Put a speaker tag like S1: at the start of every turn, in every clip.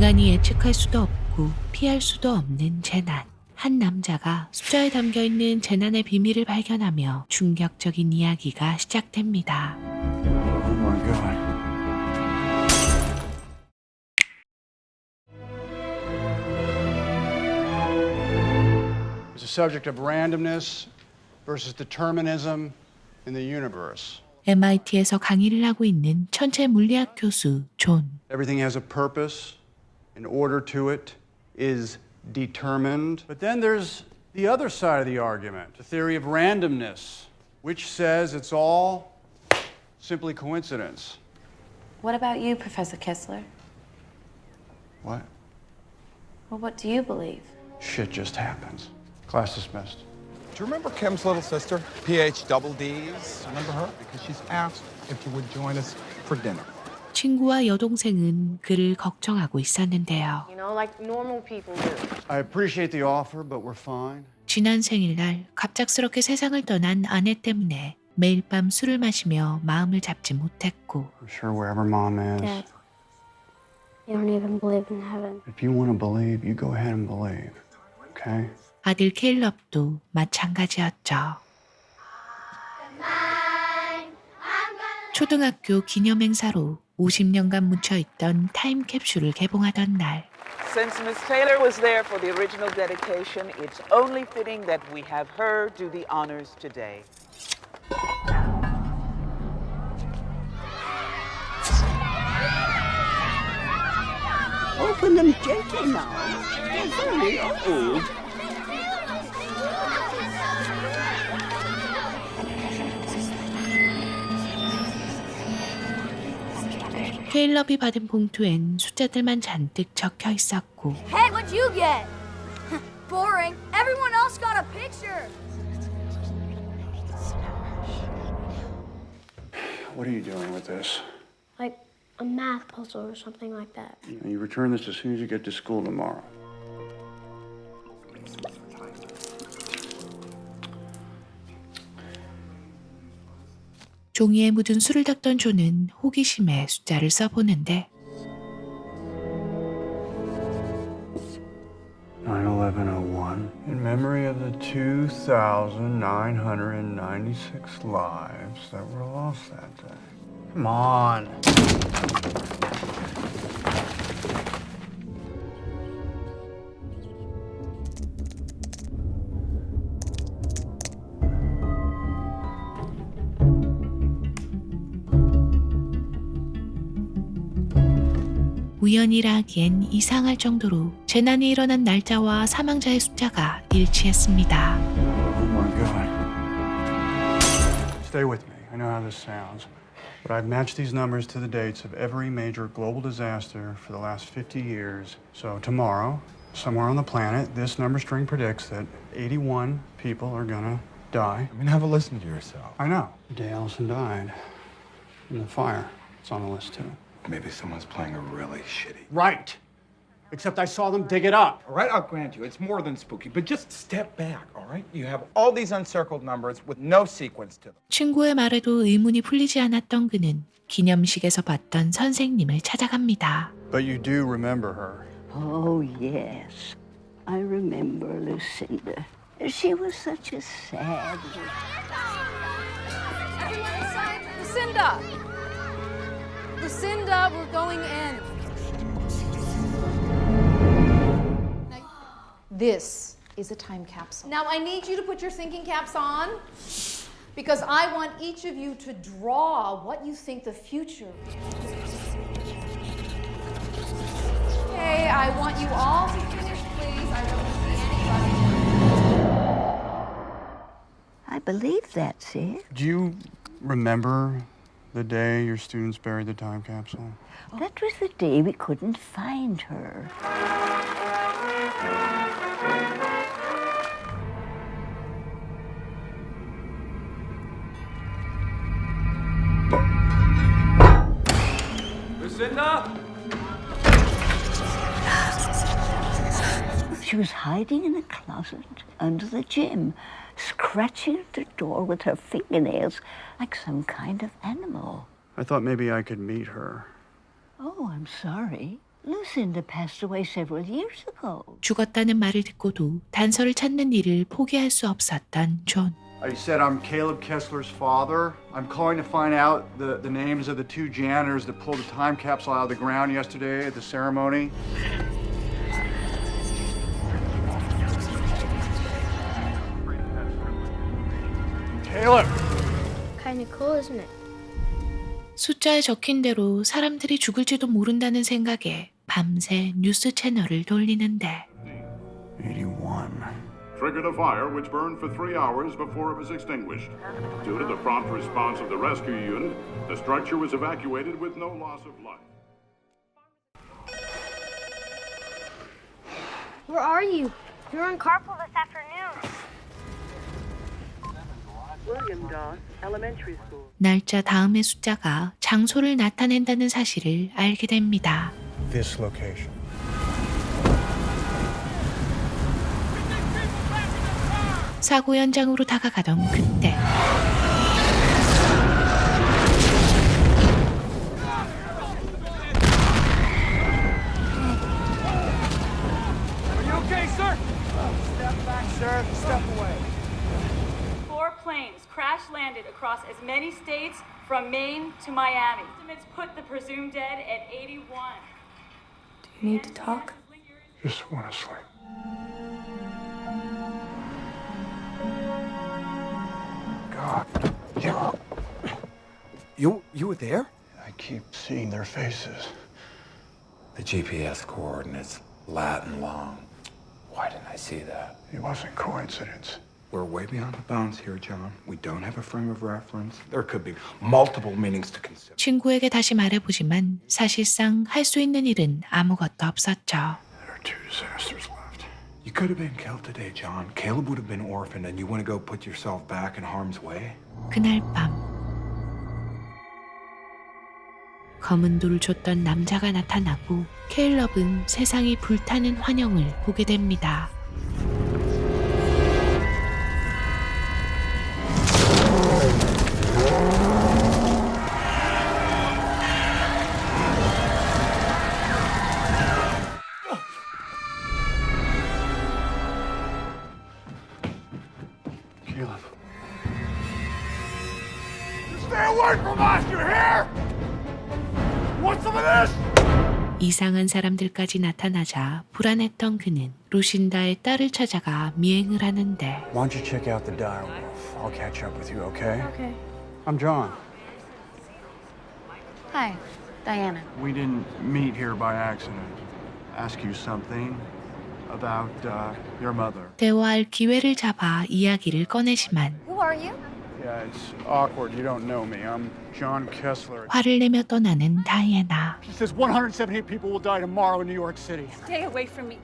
S1: 인간이 예측할 수도 없고 피할 수도 없는 재난. 한 남자가 숫자에 담겨있는 재난의 비밀을 발견하며 충격적인 이야기가 시작됩니다.
S2: Oh my God. It's a subject of randomness versus determinism in the universe.
S1: MIT에서 강의를 하고 있는 천체 물리학 교수 존.
S2: Everything has a purpose. An order to it is determined. But then there's the other side of the argument, the theory of randomness, which says it's all simply coincidence.
S3: What about you, Professor Kessler?
S2: What?
S3: Well, what do you believe?
S2: Shit just happens. Class dismissed.
S4: Do you remember Kim's little sister, PH-double-D's? Remember her? Because she's asked if you would join us for dinner.
S1: 친구와 여동생은 그를 걱정하고 있었는데요.
S5: You know, like normal people do.
S2: I appreciate the offer, but we're fine.
S1: 지난 생일날 갑작스럽게 세상을 떠난 아내 때문에 매일 밤 술을 마시며 마음을 잡지 못했고
S2: I'm sure wherever mom is.
S6: Dad, you don't even believe in heaven.
S2: If you want to believe, you go ahead and believe. Okay?
S1: 아들 켈럽도 마찬가지였죠. 초등학교 기념행사로 50년간 묻혀있던 타임캡슐을 개봉하던 날
S7: Since Miss Taylor was there for the original dedication, it's only fitting that we have her do the honors today.
S8: Open them gently now. They're very old.
S1: 케일럽이 받은 봉투엔 숫자들만 잔뜩 적혀 있었고
S6: Hey, what'd you get? Boring. Everyone else got a picture.
S2: What are you doing with this?
S6: Like a math puzzle or something like that.
S2: You return this as soon as you get to school tomorrow.
S1: 종이에 묻은 술을 닦던 존은 호기심에 숫자를 써보는데
S2: 9/11/01. In memory of the 2,996 lives that were lost that day. Come on.
S1: 우연이라 하기엔 이상할 정도로 재난이 일어난 날짜와 사망자의 숫자가 일치했습니다.
S2: Oh my God. Stay with me. I know how this sounds. But I've matched these numbers to the dates of every major global disaster for the last 50 years. So tomorrow, somewhere on the planet, this number string predicts that 81 people are gonna die.
S4: I mean, have a listen to yourself.
S2: I know. The day Allison died in the fire. It's on the list too.
S4: Maybe someone's playing a really shitty.
S2: Right. Except I saw them dig it up.
S4: All right, I'll grant you, it's more than spooky, but just step back, all right? You have all these uncircled numbers with no sequence to them.
S1: 친구의 말에도 의문이 풀리지 않았던 그는 기념식에서 봤던 선생님을 찾아갑니다.
S2: But you do remember her.
S8: Oh, yes. I remember Lucinda. She was such a sad...
S5: Everyone inside. Lucinda! Lucinda, we're going in. Now, this is a time capsule. Now, I need you to put your thinking caps on because I want each of you to draw what you think the future is. Okay, I want you all to finish, please. I don't see anybody.
S8: I believe that's it.
S2: Do you remember the day your students buried the time capsule?
S8: That was the day we couldn't find her.
S9: Lucinda?
S8: She was hiding in a closet under the gym, scratching at the door with her fingernails like some kind of animal.
S2: I thought maybe I could meet her.
S8: Oh, I'm sorry. Lucinda passed away several years ago.
S1: 죽었다는 말을 듣고도 단서를 찾는 일을 포기할 수 없었던 존.
S2: I said I'm Caleb Kessler's father. I'm calling to find out the names of the two janitors that pulled the time capsule out of the ground yesterday at the ceremony. Caleb!
S6: Kind of cool, isn't it?
S1: 숫자에 적힌 대로 사람들이 죽을지도 모른다는 생각에 밤새 뉴스 채널을 돌리는데
S2: 81.
S9: Triggered a fire which burned for 3 hours before it was extinguished. Due to the prompt response of the rescue unit, the structure was evacuated with no loss of life.
S6: Where are you? You're in carpool this afternoon.
S7: William Doss Elementary School.
S1: 날짜 다음의 숫자가 장소를 나타낸다는 사실을 알게 됩니다.
S2: This location.
S1: 사고 현장으로 다가가던 그때
S10: Four planes crash landed across as many states from Maine to Miami. Estimates put the presumed dead at 81.
S3: Do you need to talk?
S2: Just want to sleep. God. Yeah.
S11: You were there?
S2: I keep seeing their faces.
S11: The GPS coordinates, Latin long. Why didn't I see that?
S2: It wasn't coincidence.
S11: We're way beyond the bounds here, John. We don't have a frame of reference. There could be multiple meanings to consider.
S1: 친구에게 다시 말해보지만 사실상 할 수 있는 일은 아무것도 없었죠.
S2: There are two disasters left.
S11: You could have been killed today, John. Caleb would have been orphaned, and you want to go put yourself back in harm's way?
S1: 그날 밤 검은 돌을 줬던 남자가 나타나고 케일럽은 세상이 불타는 환영을 보게 됩니다.
S2: Caleb.
S9: Stay away from us, you hear? Want some of this?
S1: 이상한 사람들까지 나타나자 불안했던 그는 루신다의 딸을 찾아가 미행을 하는데
S2: Why don't you check out the direwolf? I'll catch up with you, okay?
S3: Okay.
S2: I'm John.
S3: Hi, Diana.
S2: We didn't meet here by accident. Ask you something about your mother.
S1: 대화할 기회를 잡아 이야기를 꺼내지만
S6: Who are you?
S2: Yeah, it's awkward. You don't know me. I'm John Kessler.
S1: 화를 내며 떠나는 다이애나.
S2: She says 178 people will die tomorrow in New York City.
S10: Stay away from me.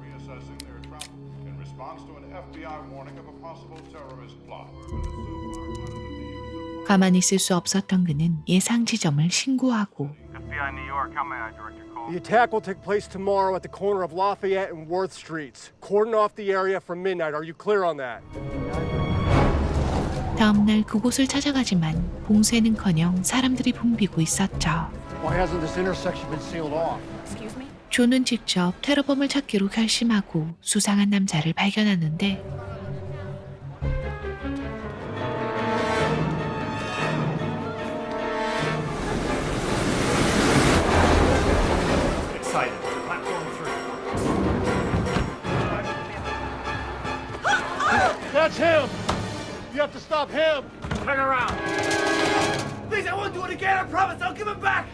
S9: Reassessing their travel in response to an FBI warning of a possible terrorist plot.
S1: 가만히 있을 수 없었던 그는 예상 지점을 신고하고
S9: FBI New York, how may I direct your call?
S12: The attack will take place tomorrow at the corner of Lafayette and Worth Streets. Cordon off the area from midnight. Are you clear on that?
S1: 다음 날 그곳을 찾아가지만 봉쇄는커녕 사람들이 붐비고 있었죠.
S12: Why hasn't this intersection been sealed off?
S10: Excuse me?
S1: 존은 직접 테러범을 찾기로 결심하고 수상한 남자를 발견하는데
S9: Excited. Platform 3.
S12: That's him! You have to stop him!
S9: Turn around. Please, I won't do it again. I promise. I'll give it back.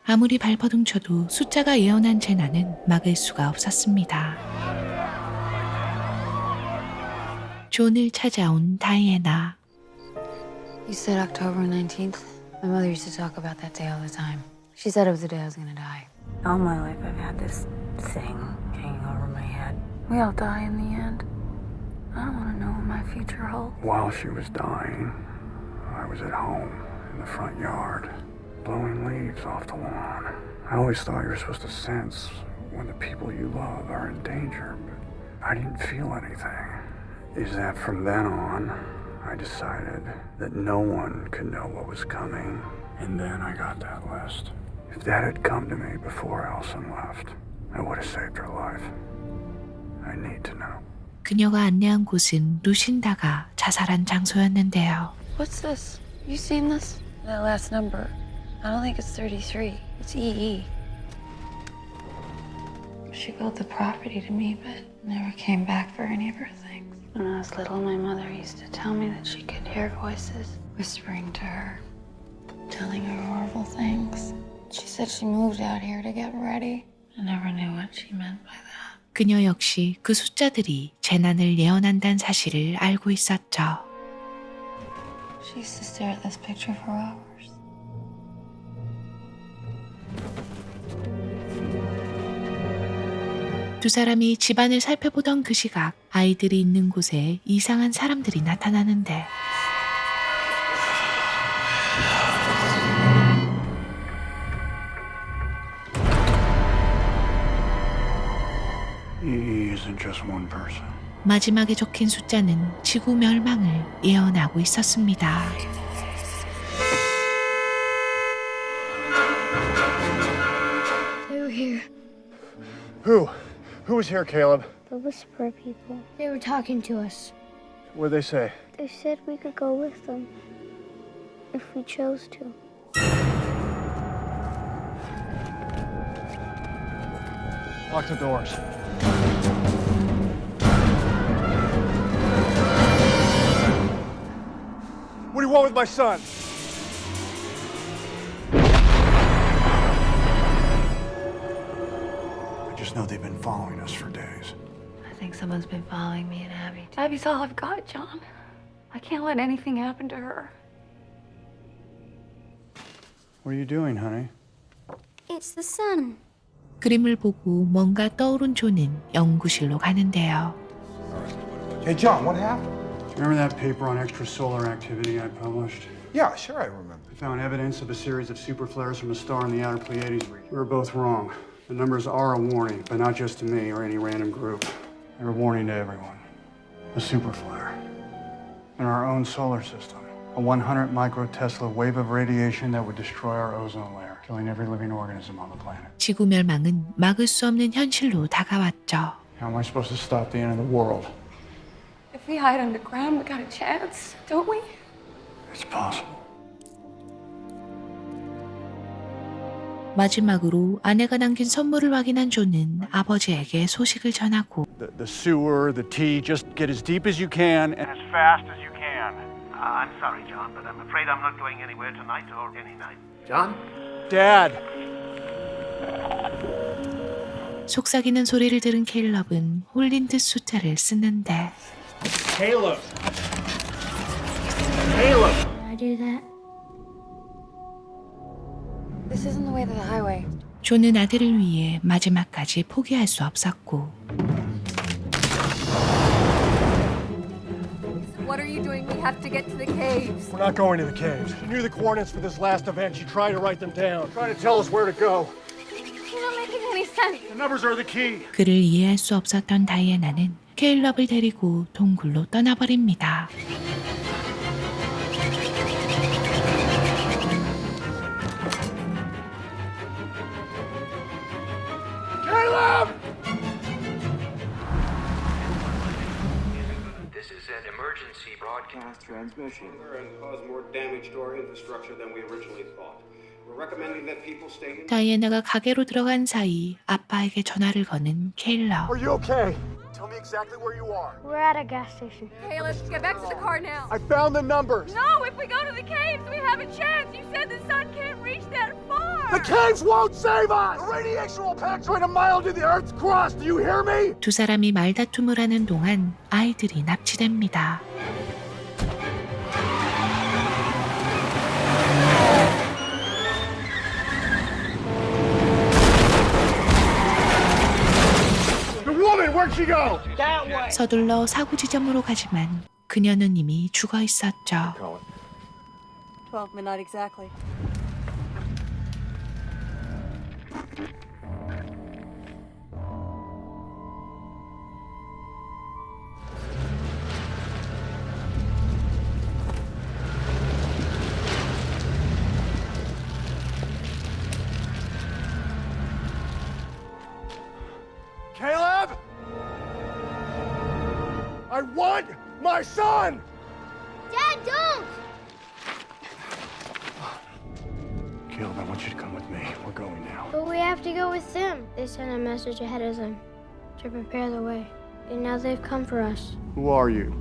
S1: 아무리 발버둥 쳐도 숫자가 예언한 재난은 막을 수가 없었습니다. 존을 찾아온 다이애나.
S3: You said October 19th? My mother used to talk about that day all the time. She said it was the day I was gonna die. All my life I've had this thing hanging over my head. We all die in the end. I don't want to know what my future holds.
S2: While she was dying, I was at home in the front yard, blowing leaves off the lawn. I always thought you were supposed to sense when the people you love are in danger, but I didn't feel anything. Is that from then on, I decided that no one could know what was coming, and then I got that list. If that had come to me before Elson left, I would have saved her life. I need to know.
S1: 그녀가 안내한 곳은 루신다가 자살한 장소였는데요.
S3: What's this? You seen this? That last number. I don't think it's 33. It's EE. She built the property to me, but never came back for any of her things. When I was little, my mother used to tell me that she could hear voices whispering to her, telling her horrible things. She said she moved out here to get ready. I never knew what she meant by that.
S1: 그녀 역시 그 숫자들이 재난을 예언한다는 사실을 알고 있었죠.
S3: She used to stare at this picture for hours.
S1: 두 사람이 집안을 살펴보던 그 시각, 아이들이 있는 곳에 이상한 사람들이 나타나는데
S2: EE isn't just one person.
S1: 마지막에 적힌 숫자는 지구 멸망을 예언하고 있었습니다.
S6: They were here.
S12: Who? Who was here, Caleb?
S6: The Whisperer people. They were talking to us.
S12: What'd they say?
S6: They said we could go with them if we chose to.
S12: Lock the doors. What do you want with my son?
S2: I just know they've been following us for days.
S3: I think someone's been following me and Abby. Abby's all I've got, John. I can't let anything happen to her.
S2: What are you doing, honey?
S6: It's the sun.
S1: 그림을 보고 뭔가 떠오른 존은 연구실로 가는데요.
S11: Hey, John, what happened?
S2: Remember that paper on extrasolar activity I published?
S11: Yeah, sure, I remember.
S2: I found evidence of a series of superflares from a star in the outer Pleiades region. We were both wrong. The numbers are a warning, but not just to me or any random group. They're a warning to everyone. A superflare. In our own solar system. A 100 microtesla wave of radiation that would destroy our ozone layer, killing every living organism on the planet.
S1: 지구 멸망은 막을 수 없는 현실로 다가왔죠.
S2: How am I supposed to stop the end of the world?
S3: If we hide underground, we got a chance, don't we?
S2: It's possible.
S1: 마지막으로 아내가 남긴 선물을 확인한 존은 아버지에게 소식을 전하고
S2: The sewer, the tea, just get as deep as you can and as fast as you can.
S13: I'm sorry, John, but I'm afraid I'm not going anywhere tonight or any night. John?
S12: Dad!
S1: 속삭이는 소리를 들은 케일럽은 홀린 듯 숫자를 쓰는데
S12: Caleb! Caleb!
S6: Did I do that?
S3: This isn't the way to the highway.
S1: 존은 아들을 위해 마지막까지 포기할 수 없었고
S14: What are you doing? We have to get to the caves.
S12: We're not going to the caves. She knew the coordinates for this last event. She tried to write them down. Trying to tell us where to go.
S6: You're not making any sense.
S2: The numbers are the key.
S1: 그를 이해할 수 없었던 다이애나는 케일럽을 데리고 동굴로 떠나버립니다.
S12: Caleb!
S13: This is an emergency broadcast transmission.
S15: And cause more damage to our infrastructure than we originally thought. We're recommending that people stay in.
S1: 다이애나가 가게로 들어간 사이 아빠에게 전화를 거는 케일럽.
S12: Are you okay? Tell me exactly where you are.
S6: We're at a gas station.
S14: Hey, let's get back to the car now.
S12: I found the numbers.
S10: No, if we go to the caves, we have a chance. You said the sun can't reach that far.
S12: The caves won't save us! The radiation will penetrate a mile to the Earth's crust. Do you hear me?
S1: 두 사람이 말다툼을 하는 동안 아이들이 납치됩니다.
S12: The woman! Where'd she go?
S6: That way.
S1: 서둘러 사고 지점으로 가지만 그녀는 이미 죽어 있었죠.
S14: 12 midnight exactly.
S12: Caleb! I want my son!
S6: Dad, don't!
S2: Caleb, I want you to come with me. We're going now.
S6: But we have to go with them. They sent a message ahead of them to prepare the way. And now they've come for us.
S2: Who are you?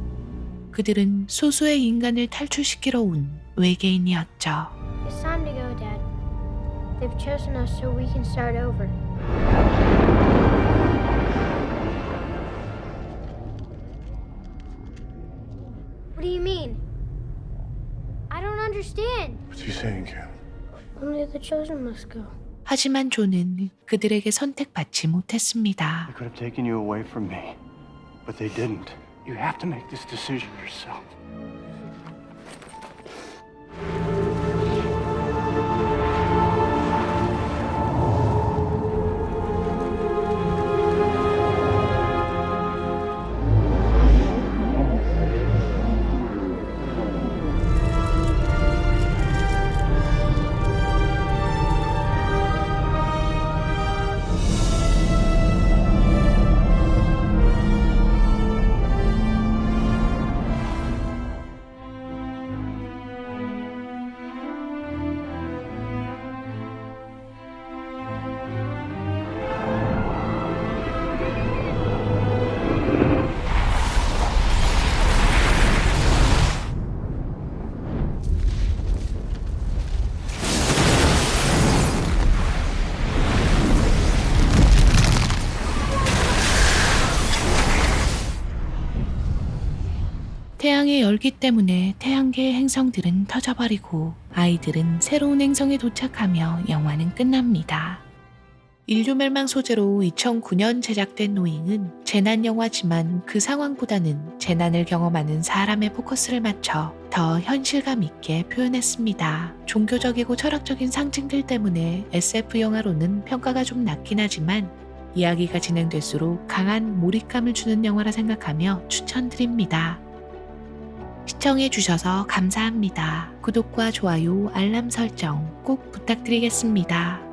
S1: 그들은 소수의 인간을 탈출시키러 온 외계인이었죠.
S6: It's time to go, Dad. They've chosen us so we can start over. What do you mean? I don't understand.
S2: What's he saying, Caleb?
S6: Only the chosen must go.
S1: 하지만 존은 그들에게 선택받지 못했습니다.
S2: They could have taken you away from me, but they didn't. You have to make this decision yourself.
S1: 태양의 열기 때문에 태양계의 행성들은 터져버리고 아이들은 새로운 행성에 도착하며 영화는 끝납니다. 인류 멸망 소재로 2009년 제작된 노잉은 재난 영화지만 그 상황보다는 재난을 경험하는 사람의 포커스를 맞춰 더 현실감 있게 표현했습니다. 종교적이고 철학적인 상징들 때문에 SF 영화로는 평가가 좀 낮긴 하지만 이야기가 진행될수록 강한 몰입감을 주는 영화라 생각하며 추천드립니다. 시청해주셔서 감사합니다. 구독과 좋아요, 알람 설정 꼭 부탁드리겠습니다.